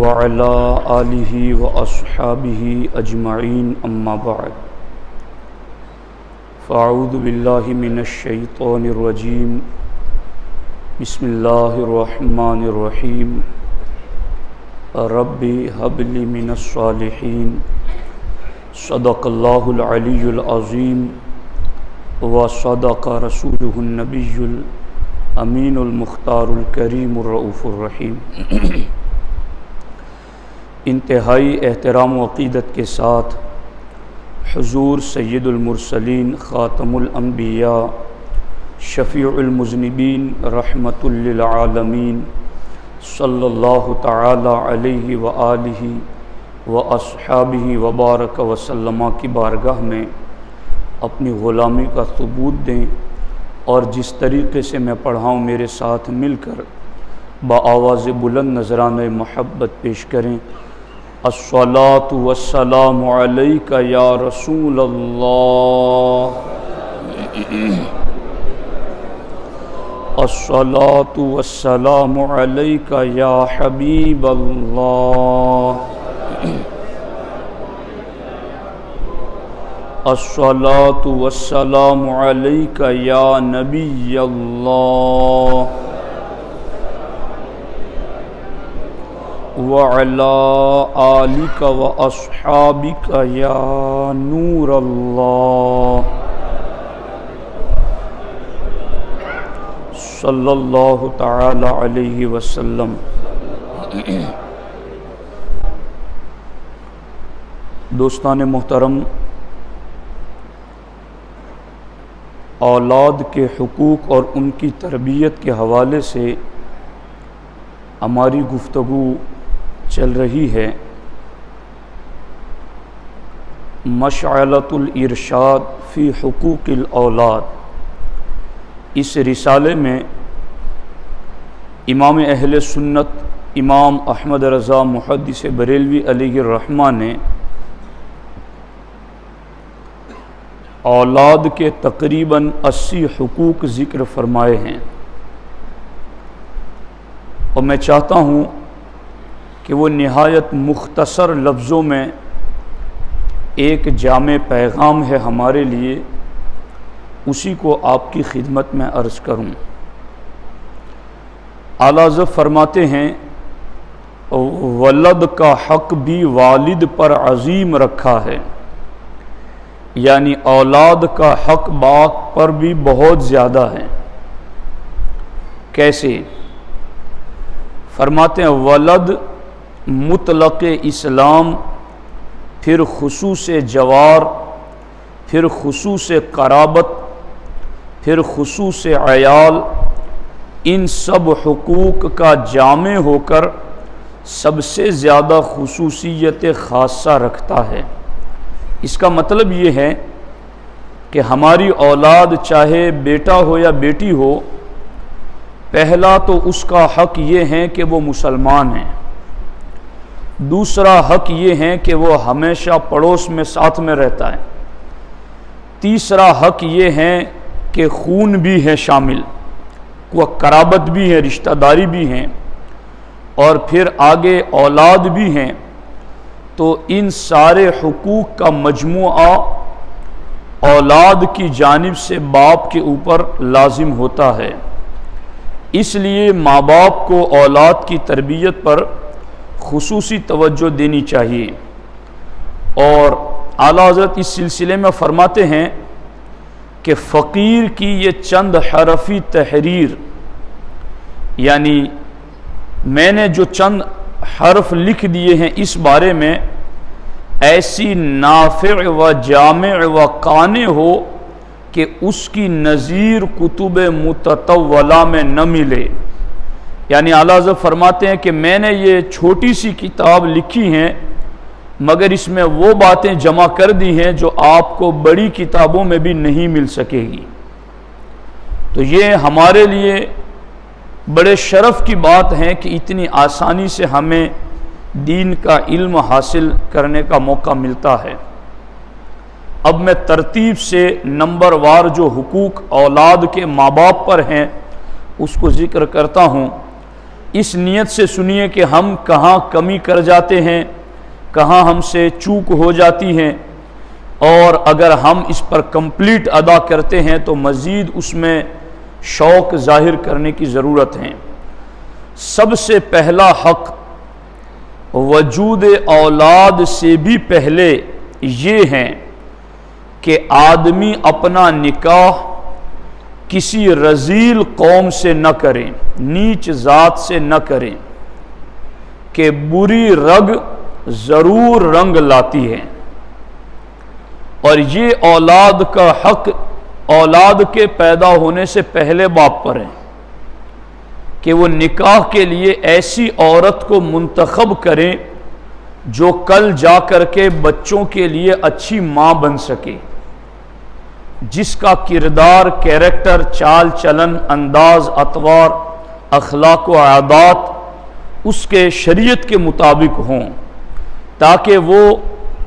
وعلى آلہ واصحابہ اجمعین اما بعد فاعوذ باللہ من الشیطان الرجیم بسم اللہ الرحمن الرحیم رب ہب لی من الصالحین صدق اللہ العلی العظیم وصدق رسولہ النبی الامین المختار الکریم الرؤوف الرحیم۔ انتہائی احترام و عقیدت کے ساتھ حضور سید المرسلین خاتم الانبیاء شفیع المذنبین رحمۃ للعالمین صلی اللہ تعالی علیہ وآلہ واصحابہ وبارک وسلم کی بارگاہ میں اپنی غلامی کا ثبوت دیں اور جس طریقے سے میں پڑھاؤں میرے ساتھ مل کر بآواز بلند نذرانہ محبت پیش کریں۔ الصلاۃ والسلام علیک یا رسول اللہ، الصلاۃ والسلام علیک یا حبیب اللہ، الصلاۃ والسلام علیک یا نبی اللہ، وعلی آلک واصحابک یا نور اللہ، صلی اللہ تعالی علیہ وسلم۔ دوستان محترم، اولاد کے حقوق اور ان کی تربیت کے حوالے سے ہماری گفتگو چل رہی ہے۔ مشعلۃ الارشاد فی حقوق الاولاد، اس رسالے میں امام اہل سنت امام احمد رضا محدث بریلوی علیہ الرحمہ نے اولاد کے تقریباً 80 حقوق ذکر فرمائے ہیں، اور میں چاہتا ہوں کہ وہ نہایت مختصر لفظوں میں ایک جامع پیغام ہے ہمارے لیے، اسی کو آپ کی خدمت میں عرض کروں۔ اعلیٰ حضرت فرماتے ہیں ولد کا حق بھی والد پر عظیم رکھا ہے، یعنی اولاد کا حق باپ پر بھی بہت زیادہ ہے۔ کیسے؟ فرماتے ہیں ولد مطلق اسلام، پھر خصوص جوار، پھر خصوص قرابت، پھر خصوص عیال، ان سب حقوق کا جامع ہو کر سب سے زیادہ خصوصیت خاصہ رکھتا ہے۔ اس کا مطلب یہ ہے کہ ہماری اولاد چاہے بیٹا ہو یا بیٹی ہو، پہلا تو اس کا حق یہ ہے کہ وہ مسلمان ہیں، دوسرا حق یہ ہے کہ وہ ہمیشہ پڑوس میں ساتھ میں رہتا ہے، تیسرا حق یہ ہے کہ خون بھی ہے شامل، وہ قرابت بھی ہے، رشتہ داری بھی ہیں، اور پھر آگے اولاد بھی ہیں۔ تو ان سارے حقوق کا مجموعہ اولاد کی جانب سے باپ کے اوپر لازم ہوتا ہے۔ اس لیے ماں باپ کو اولاد کی تربیت پر خصوصی توجہ دینی چاہیے۔ اور اعلیٰ حضرت اس سلسلے میں فرماتے ہیں کہ فقیر کی یہ چند حرفی تحریر، یعنی میں نے جو چند حرف لکھ دیے ہیں اس بارے میں ایسی نافع و جامع و قانع ہو کہ اس کی نظیر کتب متطولہ میں نہ ملے۔ یعنی اعلیٰ حضرت فرماتے ہیں کہ میں نے یہ چھوٹی سی کتاب لکھی ہیں، مگر اس میں وہ باتیں جمع کر دی ہیں جو آپ کو بڑی کتابوں میں بھی نہیں مل سکے گی۔ تو یہ ہمارے لیے بڑے شرف کی بات ہے کہ اتنی آسانی سے ہمیں دین کا علم حاصل کرنے کا موقع ملتا ہے۔ اب میں ترتیب سے نمبر وار جو حقوق اولاد کے ماں باپ پر ہیں اس کو ذکر کرتا ہوں۔ اس نیت سے سنیے کہ ہم کہاں کمی کر جاتے ہیں، کہاں ہم سے چوک ہو جاتی ہیں، اور اگر ہم اس پر کمپلیٹ ادا کرتے ہیں تو مزید اس میں شوق ظاہر کرنے کی ضرورت ہے۔ سب سے پہلا حق وجود اولاد سے بھی پہلے یہ ہے کہ آدمی اپنا نکاح کسی رذیل قوم سے نہ کریں، نیچ ذات سے نہ کریں، کہ بری رگ ضرور رنگ لاتی ہے۔ اور یہ اولاد کا حق اولاد کے پیدا ہونے سے پہلے باپ پر ہے کہ وہ نکاح کے لیے ایسی عورت کو منتخب کریں جو کل جا کر کے بچوں کے لیے اچھی ماں بن سکے، جس کا کردار، کیریکٹر، چال چلن، انداز، اطوار، اخلاق و عادات اس کے شریعت کے مطابق ہوں، تاکہ وہ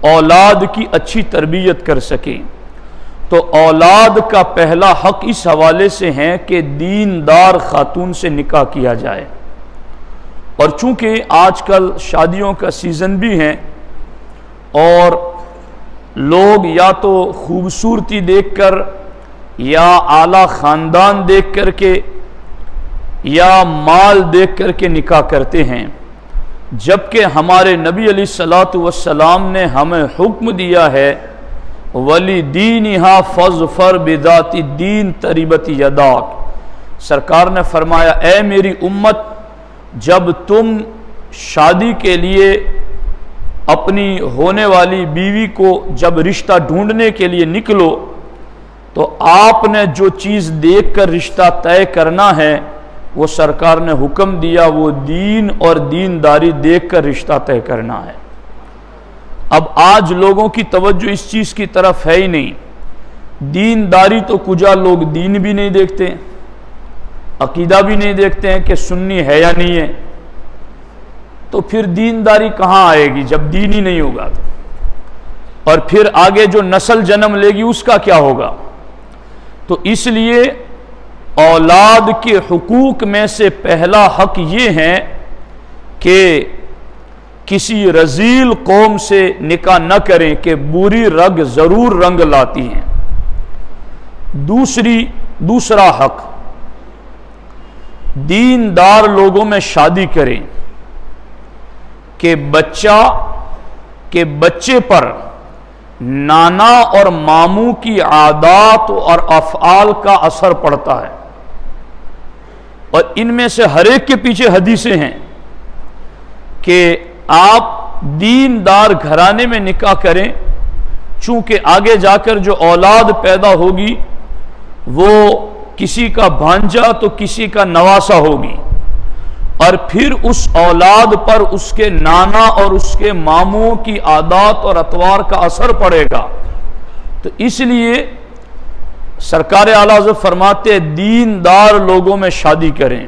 اولاد کی اچھی تربیت کر سکیں۔ تو اولاد کا پہلا حق اس حوالے سے ہے کہ دیندار خاتون سے نکاح کیا جائے۔ اور چونکہ آج کل شادیوں کا سیزن بھی ہے اور لوگ یا تو خوبصورتی دیکھ کر یا اعلیٰ خاندان دیکھ کر کے یا مال دیکھ کر کے نکاح کرتے ہیں، جبکہ ہمارے نبی علیہ الصلوۃ والسلام نے ہمیں حکم دیا ہے وَلِدِينِهَا فَاظْفَرْ بِذَاتِ الدِّينِ تَرِبَتْ يَدَاكَ۔ سرکار نے فرمایا، اے میری امت، جب تم شادی کے لیے اپنی ہونے والی بیوی کو جب رشتہ ڈھونڈنے کے لیے نکلو تو آپ نے جو چیز دیکھ کر رشتہ طے کرنا ہے وہ سرکار نے حکم دیا، وہ دین اور دینداری دیکھ کر رشتہ طے کرنا ہے۔ اب آج لوگوں کی توجہ اس چیز کی طرف ہے ہی نہیں، دینداری تو کجا لوگ دین بھی نہیں دیکھتے، عقیدہ بھی نہیں دیکھتے ہیں کہ سنی ہے یا نہیں ہے، تو پھر دینداری کہاں آئے گی جب دین ہی نہیں ہوگا تو؟ اور پھر آگے جو نسل جنم لے گی اس کا کیا ہوگا؟ تو اس لیے اولاد کے حقوق میں سے پہلا حق یہ ہے کہ کسی رذیل قوم سے نکاح نہ کریں کہ بری رگ ضرور رنگ لاتی ہیں۔ دوسرا حق، دیندار لوگوں میں شادی کریں کہ بچے پر نانا اور ماموں کی عادات اور افعال کا اثر پڑتا ہے، اور ان میں سے ہر ایک کے پیچھے حدیثیں ہیں کہ آپ دیندار گھرانے میں نکاح کریں، چونکہ آگے جا کر جو اولاد پیدا ہوگی وہ کسی کا بھانجا تو کسی کا نواسا ہوگی، اور پھر اس اولاد پر اس کے نانا اور اس کے ماموں کی عادات اور اطوار کا اثر پڑے گا۔ تو اس لیے سرکار اعلیٰ حضرت فرماتے دیندار لوگوں میں شادی کریں۔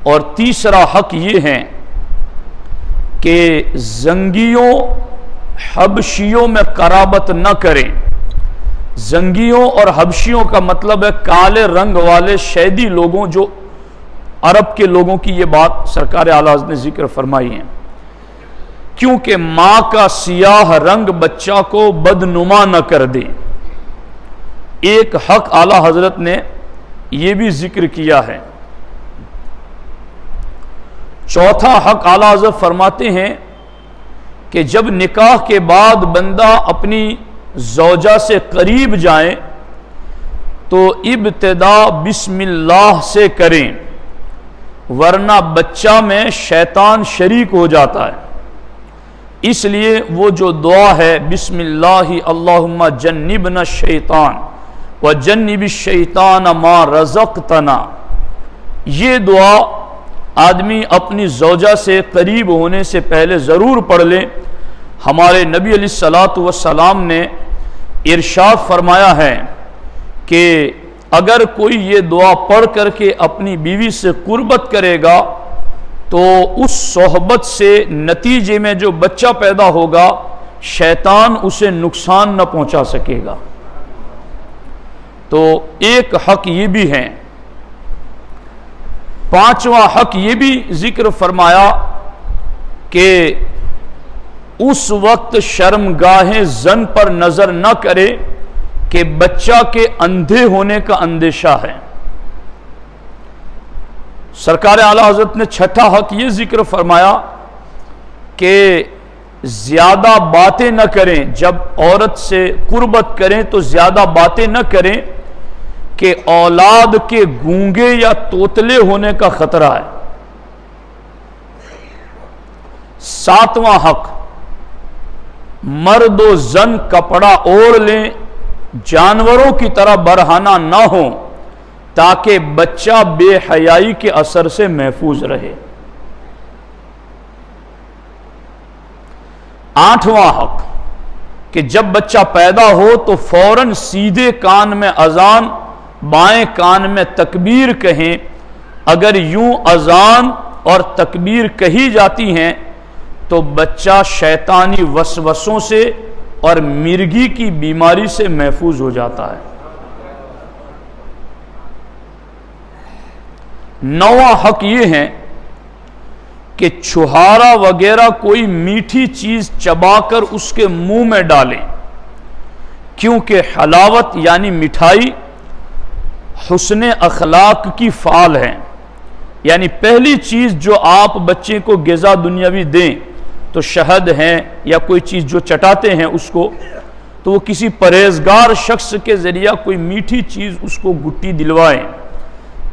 اور تیسرا حق یہ ہے کہ زنگیوں حبشیوں میں قرابت نہ کریں۔ زنگیوں اور حبشیوں کا مطلب ہے کالے رنگ والے شیدی لوگوں، جو عرب کے لوگوں کی یہ بات سرکار اعلیٰ حضرت نے ذکر فرمائی ہے، کیونکہ ماں کا سیاہ رنگ بچہ کو بدنما نہ کر دے۔ ایک حق اعلیٰ حضرت نے یہ بھی ذکر کیا ہے۔ چوتھا حق اعلیٰ حضرت فرماتے ہیں کہ جب نکاح کے بعد بندہ اپنی زوجہ سے قریب جائیں تو ابتدا بسم اللہ سے کریں، ورنہ بچہ میں شیطان شریک ہو جاتا ہے۔ اس لیے وہ جو دعا ہے بسم اللہ اللہم جنبنا الشیطان وجنب الشیطان ما رزقتنا، یہ دعا آدمی اپنی زوجہ سے قریب ہونے سے پہلے ضرور پڑھ لے۔ ہمارے نبی علیہ الصلوۃ والسلام نے ارشاد فرمایا ہے کہ اگر کوئی یہ دعا پڑھ کر کے اپنی بیوی سے قربت کرے گا تو اس صحبت سے نتیجے میں جو بچہ پیدا ہوگا شیطان اسے نقصان نہ پہنچا سکے گا۔ تو ایک حق یہ بھی ہے۔ 5واں حق یہ بھی ذکر فرمایا کہ اس وقت شرمگاہ زن پر نظر نہ کرے کہ بچہ کے اندھے ہونے کا اندیشہ ہے۔ سرکار اعلیٰ حضرت نے 6واں حق یہ ذکر فرمایا کہ زیادہ باتیں نہ کریں، جب عورت سے قربت کریں تو زیادہ باتیں نہ کریں کہ اولاد کے گونگے یا توتلے ہونے کا خطرہ ہے۔ 7واں حق، مرد و زن کپڑا اوڑھ لیں، جانوروں کی طرح برہنہ نہ ہوں تاکہ بچہ بے حیائی کے اثر سے محفوظ رہے۔ 8واں حق کہ جب بچہ پیدا ہو تو فوراً سیدھے کان میں اذان، بائیں کان میں تکبیر کہیں۔ اگر یوں اذان اور تکبیر کہی جاتی ہیں تو بچہ شیطانی وسوسوں سے اور مرگی کی بیماری سے محفوظ ہو جاتا ہے۔ 9واں حق یہ ہے کہ چھہارا وغیرہ کوئی میٹھی چیز چبا کر اس کے منہ میں ڈالیں، کیونکہ حلاوت یعنی مٹھائی حسن اخلاق کی فعال ہے۔ یعنی پہلی چیز جو آپ بچے کو غذا دنیاوی دیں تو شہد ہے یا کوئی چیز جو چٹاتے ہیں اس کو، تو وہ کسی پرہیزگار شخص کے ذریعہ کوئی میٹھی چیز اس کو گٹی دلوائیں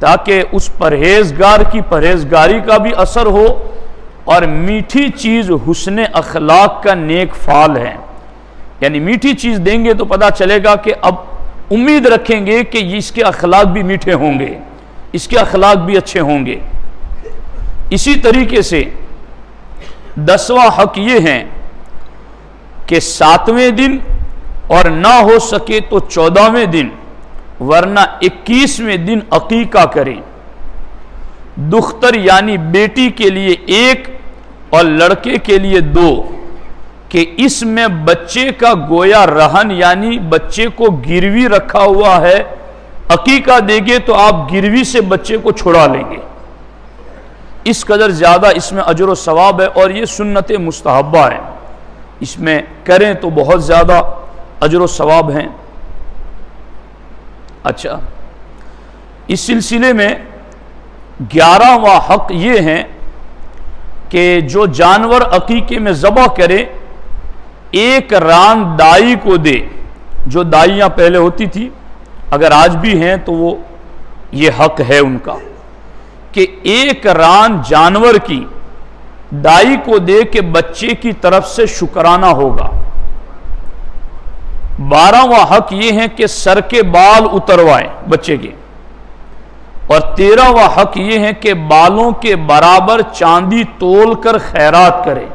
تاکہ اس پرہیزگار کی پرہیزگاری کا بھی اثر ہو، اور میٹھی چیز حسن اخلاق کا نیک فعال ہے۔ یعنی میٹھی چیز دیں گے تو پتہ چلے گا کہ اب امید رکھیں گے کہ اس کے اخلاق بھی میٹھے ہوں گے، اس کے اخلاق بھی اچھے ہوں گے۔ اسی طریقے سے 10واں حق یہ ہے کہ 7ویں دن اور نہ ہو سکے تو 14ویں دن ورنہ 21ویں دن عقیقہ کریں۔ دختر یعنی بیٹی کے لیے 1 اور لڑکے کے لیے 2، کہ اس میں بچے کا گویا رہن یعنی بچے کو گروی رکھا ہوا ہے۔ عقیقہ دیں گے تو آپ گروی سے بچے کو چھڑا لیں گے، اس قدر زیادہ اس میں اجر و ثواب ہے، اور یہ سنت مستحبہ ہے، اس میں کریں تو بہت زیادہ اجر و ثواب ہیں۔ اچھا، اس سلسلے میں 11واں حق یہ ہے کہ جو جانور عقیقے میں ذبح کرے 1 ران دائی کو دے۔ جو دائیاں پہلے ہوتی تھی، اگر آج بھی ہیں تو وہ یہ حق ہے ان کا کہ 1 ران جانور کی دائی کو دے کہ بچے کی طرف سے شکرانہ ہوگا۔ 12واں حق یہ ہے کہ سر کے بال اتروائے بچے کے، اور 13واں حق یہ ہے کہ بالوں کے برابر چاندی تول کر خیرات کرے۔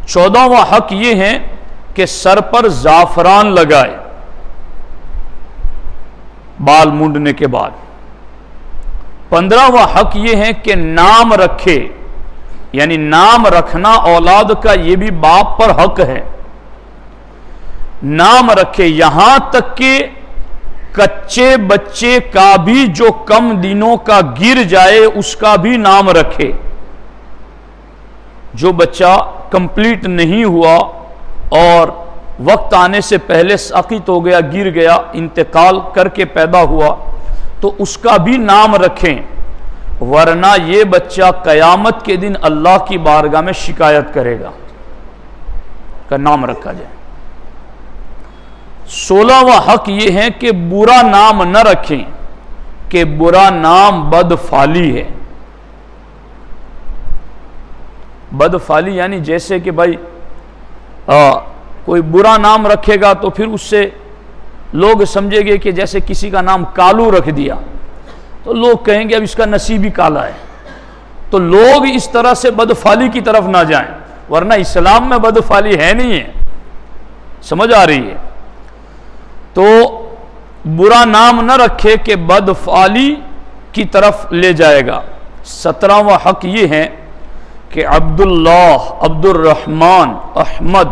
14واں حق یہ ہے کہ سر پر زعفران لگائے بال مونڈنے کے بعد۔ 15واں حق یہ ہے کہ نام رکھے، یعنی نام رکھنا اولاد کا یہ بھی باپ پر حق ہے۔ نام رکھے، یہاں تک کہ کچے بچے کا بھی جو کم دنوں کا گر جائے اس کا بھی نام رکھے۔ جو بچہ کمپلیٹ نہیں ہوا اور وقت آنے سے پہلے ساقط ہو گیا، گر گیا، انتقال کر کے پیدا ہوا، تو اس کا بھی نام رکھیں، ورنہ یہ بچہ قیامت کے دن اللہ کی بارگاہ میں شکایت کرے گا کہ نام رکھا جائے۔ 16واں حق یہ ہے کہ برا نام نہ رکھیں، کہ برا نام بدفعلی ہے۔ بدفعلی یعنی جیسے کہ بھائی کوئی برا نام رکھے گا تو پھر اس سے لوگ سمجھے گے کہ جیسے کسی کا نام کالو رکھ دیا تو لوگ کہیں گے اب اس کا نصیب ہی کالا ہے، تو لوگ اس طرح سے بدفعلی کی طرف نہ جائیں، ورنہ اسلام میں بدفعلی ہے نہیں ہے، سمجھ آ رہی ہے؟ تو برا نام نہ رکھے کہ بدفعلی کی طرف لے جائے گا۔ 17واں حق یہ ہے کہ عبداللہ، عبد الرحمن، احمد،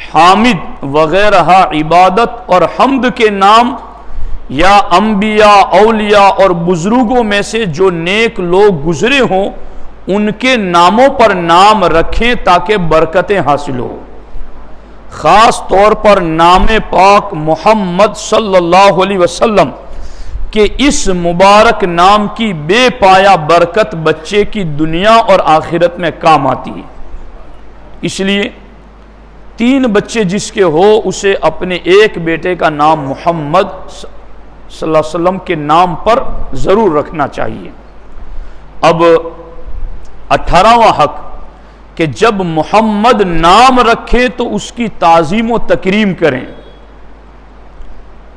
حامد وغیرہ عبادت اور حمد کے نام یا انبیاء، اولیاء اور بزرگوں میں سے جو نیک لوگ گزرے ہوں ان کے ناموں پر نام رکھیں تاکہ برکتیں حاصل ہو۔ خاص طور پر نام پاک محمد صلی اللہ علیہ وسلم کہ اس مبارک نام کی بے پایا برکت بچے کی دنیا اور آخرت میں کام آتی ہے۔ اس لیے 3 بچے جس کے ہو اسے اپنے ایک بیٹے کا نام محمد صلی اللہ علیہ وسلم کے نام پر ضرور رکھنا چاہیے۔ اب 18واں حق کہ جب محمد نام رکھے تو اس کی تعظیم و تکریم کریں۔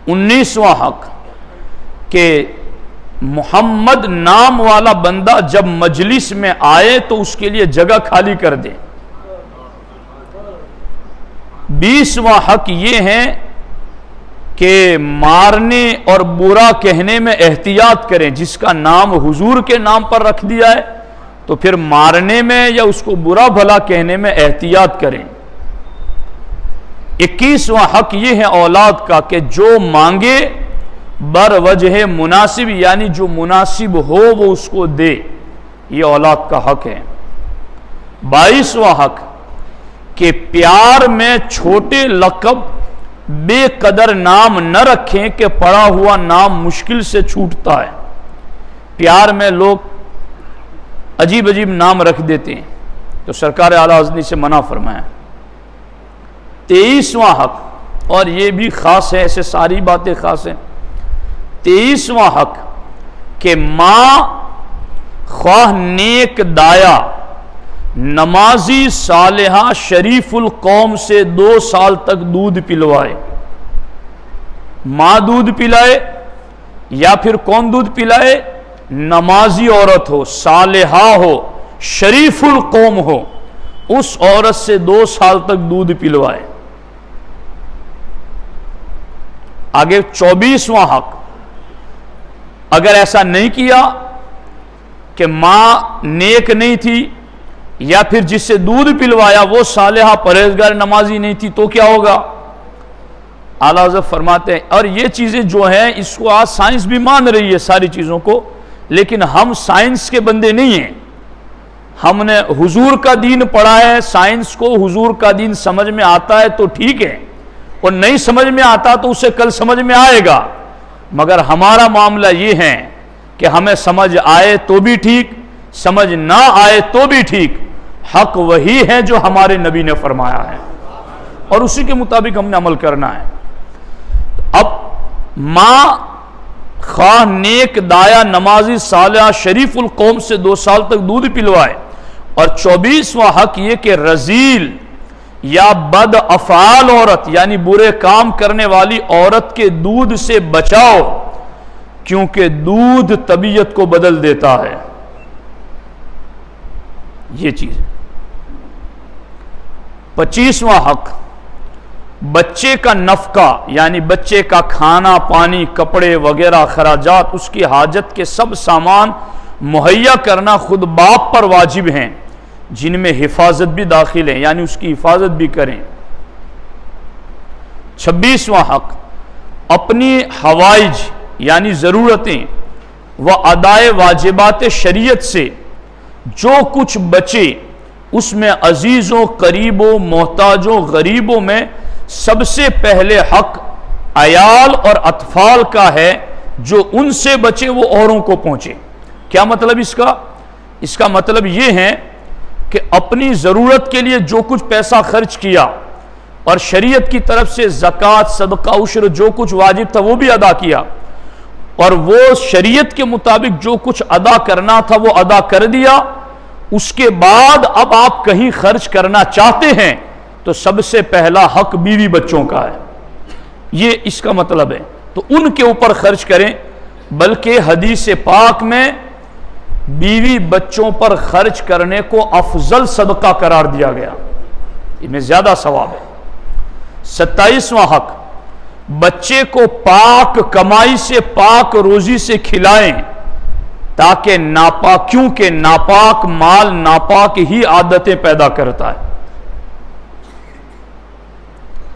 19واں حق کہ محمد نام والا بندہ جب مجلس میں آئے تو اس کے لیے جگہ خالی کر دیں۔ 20واں حق یہ ہے کہ مارنے اور برا کہنے میں احتیاط کریں۔ جس کا نام حضور کے نام پر رکھ دیا ہے تو پھر مارنے میں یا اس کو برا بھلا کہنے میں احتیاط کریں۔ 21واں حق یہ ہے اولاد کا کہ جو مانگے بر وجہ مناسب، یعنی جو مناسب ہو وہ اس کو دے، یہ اولاد کا حق ہے۔ 22واں حق کہ پیار میں چھوٹے لقب بے قدر نام نہ رکھیں کہ پڑا ہوا نام مشکل سے چھوٹتا ہے۔ پیار میں لوگ عجیب عجیب نام رکھ دیتے ہیں تو سرکار اعلیٰ حضرت نے سے منع فرمایا۔ 23واں حق، اور یہ بھی خاص ہے، ایسے ساری باتیں خاص ہیں۔ 23واں حق کہ ماں خواہ نیک دایا، نمازی، صالحہ، شریف القوم سے 2 سال تک دودھ پلوائے۔ ماں دودھ پلائے یا پھر کون دودھ پلائے؟ نمازی عورت ہو، صالحہ ہو، شریف القوم ہو، اس عورت سے 2 سال تک دودھ پلوائے۔ آگے 24واں حق، اگر ایسا نہیں کیا کہ ماں نیک نہیں تھی یا پھر جس سے دودھ پلوایا وہ صالحہ پرہیزگار نمازی نہیں تھی تو کیا ہوگا؟ اعلیٰ حضرت فرماتے ہیں، اور یہ چیزیں جو ہیں اس کو آج سائنس بھی مان رہی ہے ساری چیزوں کو، لیکن ہم سائنس کے بندے نہیں ہیں۔ ہم نے حضور کا دین پڑھا ہے، سائنس کو حضور کا دین سمجھ میں آتا ہے تو ٹھیک ہے، اور نہیں سمجھ میں آتا تو اسے کل سمجھ میں آئے گا، مگر ہمارا معاملہ یہ ہے کہ ہمیں سمجھ آئے تو بھی ٹھیک، سمجھ نہ آئے تو بھی ٹھیک، حق وہی ہے جو ہمارے نبی نے فرمایا ہے اور اسی کے مطابق ہم نے عمل کرنا ہے۔ اب ماں خواہ نیک دایا، نمازی، صالحہ، شریف القوم سے 2 سال تک دودھ پلوائے۔ اور 24واں حق یہ کہ رذیل یا بد افعال عورت یعنی برے کام کرنے والی عورت کے دودھ سے بچاؤ، کیونکہ دودھ طبیعت کو بدل دیتا ہے۔ یہ چیز 25واں حق بچے کا نفقہ یعنی بچے کا کھانا پانی کپڑے وغیرہ اخراجات اس کی حاجت کے سب سامان مہیا کرنا خود باپ پر واجب ہیں، جن میں حفاظت بھی داخل ہے، یعنی اس کی حفاظت بھی کریں۔ 26واں حق اپنی حوائج یعنی ضرورتیں و ادائے واجبات شریعت سے جو کچھ بچے اس میں عزیزوں، قریبوں، محتاجوں، غریبوں میں سب سے پہلے حق عیال اور اطفال کا ہے، جو ان سے بچے وہ اوروں کو پہنچے۔ کیا مطلب اس کا؟ اس کا مطلب یہ ہے کہ اپنی ضرورت کے لیے جو کچھ پیسہ خرچ کیا اور شریعت کی طرف سے زکوٰۃ، صدقہ، عشر جو کچھ واجب تھا وہ بھی ادا کیا، اور وہ شریعت کے مطابق جو کچھ ادا کرنا تھا وہ ادا کر دیا۔ اس کے بعد اب آپ کہیں خرچ کرنا چاہتے ہیں تو سب سے پہلا حق بیوی بچوں کا ہے، یہ اس کا مطلب ہے، تو ان کے اوپر خرچ کریں۔ بلکہ حدیث پاک میں بیوی بچوں پر خرچ کرنے کو افضل صدقہ قرار دیا گیا، اس میں زیادہ ثواب ہے۔ 27واں حق بچے کو پاک کمائی سے پاک روزی سے کھلائیں، تاکہ کیونکہ ناپاک مال ناپاک ہی عادتیں پیدا کرتا ہے۔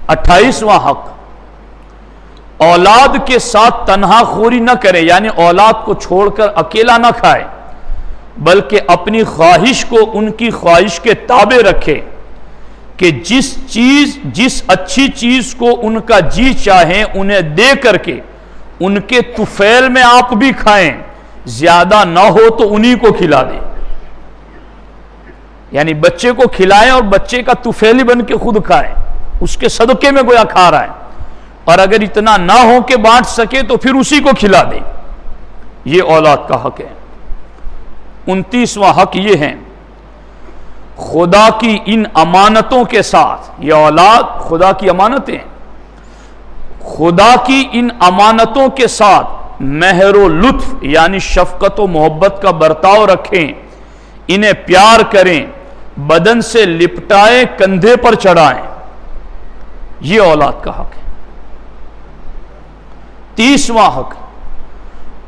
28واں حق اولاد کے ساتھ تنہا خوری نہ کرے، یعنی اولاد کو چھوڑ کر اکیلا نہ کھائے، بلکہ اپنی خواہش کو ان کی خواہش کے تابع رکھے کہ جس اچھی چیز کو ان کا جی چاہیں انہیں دے کر کے ان کے طفیل میں آپ بھی کھائیں، زیادہ نہ ہو تو انہی کو کھلا دیں، یعنی بچے کو کھلائیں اور بچے کا طفیلی بن کے خود کھائیں، اس کے صدقے میں گویا کھا رہا ہے، اور اگر اتنا نہ ہو کہ بانٹ سکے تو پھر اسی کو کھلا دیں۔ یہ اولاد کا حق ہے۔ 29واں حق یہ ہے، خدا کی ان امانتوں کے ساتھ، یہ اولاد خدا کی امانتیں ہیں، خدا کی ان امانتوں کے ساتھ مہر و لطف یعنی شفقت و محبت کا برتاؤ رکھیں، انہیں پیار کریں، بدن سے لپٹائیں، کندھے پر چڑھائیں، یہ اولاد کا حق ہے۔ 30واں حق،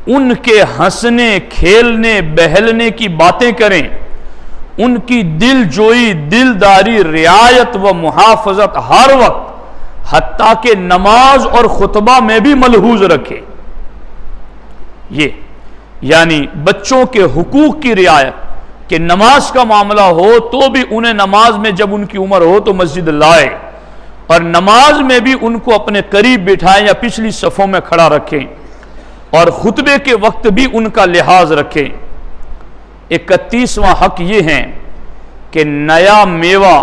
ان کے ہنسنے کھیلنے بہلنے کی باتیں کریں، ان کی دل جوئی دلداری رعایت و محافظت ہر وقت حتیٰ کہ نماز اور خطبہ میں بھی ملحوظ رکھے، یہ یعنی بچوں کے حقوق کی رعایت، کہ نماز کا معاملہ ہو تو بھی انہیں نماز میں جب ان کی عمر ہو تو مسجد لائے، اور نماز میں بھی ان کو اپنے قریب بٹھائیں یا پچھلی صفوں میں کھڑا رکھیں، اور خطبے کے وقت بھی ان کا لحاظ رکھیں۔ 31واں حق یہ ہے کہ نیا میوہ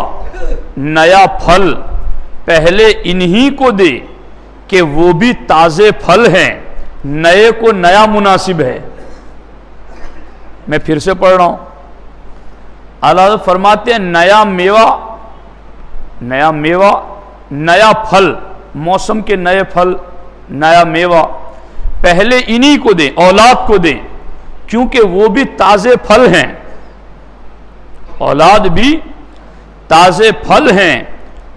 نیا پھل پہلے انہی کو دے کہ وہ بھی تازے پھل ہیں، نئے کو نیا مناسب ہے۔ میں پھر سے پڑھ رہا ہوں، اعلیٰ حضرت فرماتے ہیں نیا میوہ نیا پھل، موسم کے نئے پھل نیا میوہ پہلے انہی کو دیں، اولاد کو دیں، کیونکہ وہ بھی تازے پھل ہیں، اولاد بھی تازے پھل ہیں،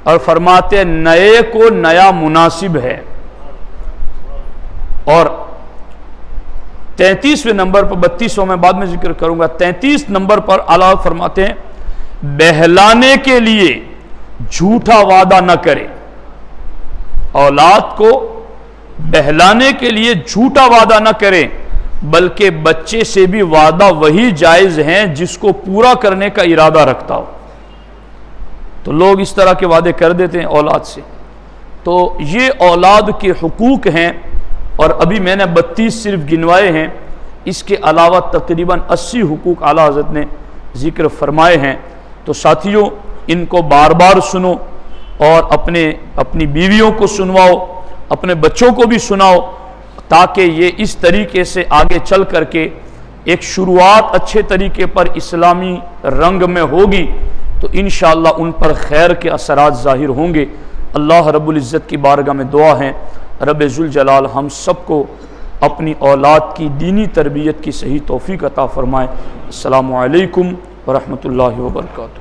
اور فرماتے ہیں نئے کو نیا مناسب ہے۔ اور 33ویں نمبر پر، 32واں میں بعد میں ذکر کروں گا، 33 نمبر پر اعلیٰ فرماتے ہیں بہلانے کے لیے جھوٹا وعدہ نہ کرے، اولاد کو بہلانے کے لیے جھوٹا وعدہ نہ کرے، بلکہ بچے سے بھی وعدہ وہی جائز ہیں جس کو پورا کرنے کا ارادہ رکھتا ہو۔ تو لوگ اس طرح کے وعدے کر دیتے ہیں اولاد سے، تو یہ اولاد کے حقوق ہیں، اور ابھی میں نے 32 صرف گنوائے ہیں، اس کے علاوہ تقریباً 80 حقوق اعلیٰ حضرت نے ذکر فرمائے ہیں۔ تو ساتھیوں ان کو بار بار سنو، اور اپنی بیویوں کو سنواؤ، اپنے بچوں کو بھی سناؤ، تاکہ یہ اس طریقے سے آگے چل کر کے ایک شروعات اچھے طریقے پر اسلامی رنگ میں ہوگی، تو انشاءاللہ ان پر خیر کے اثرات ظاہر ہوں گے۔ اللہ رب العزت کی بارگاہ میں دعا ہے، رب ذوالجلال ہم سب کو اپنی اولاد کی دینی تربیت کی صحیح توفیق عطا فرمائے۔ السلام علیکم ورحمۃ اللہ وبرکاتہ۔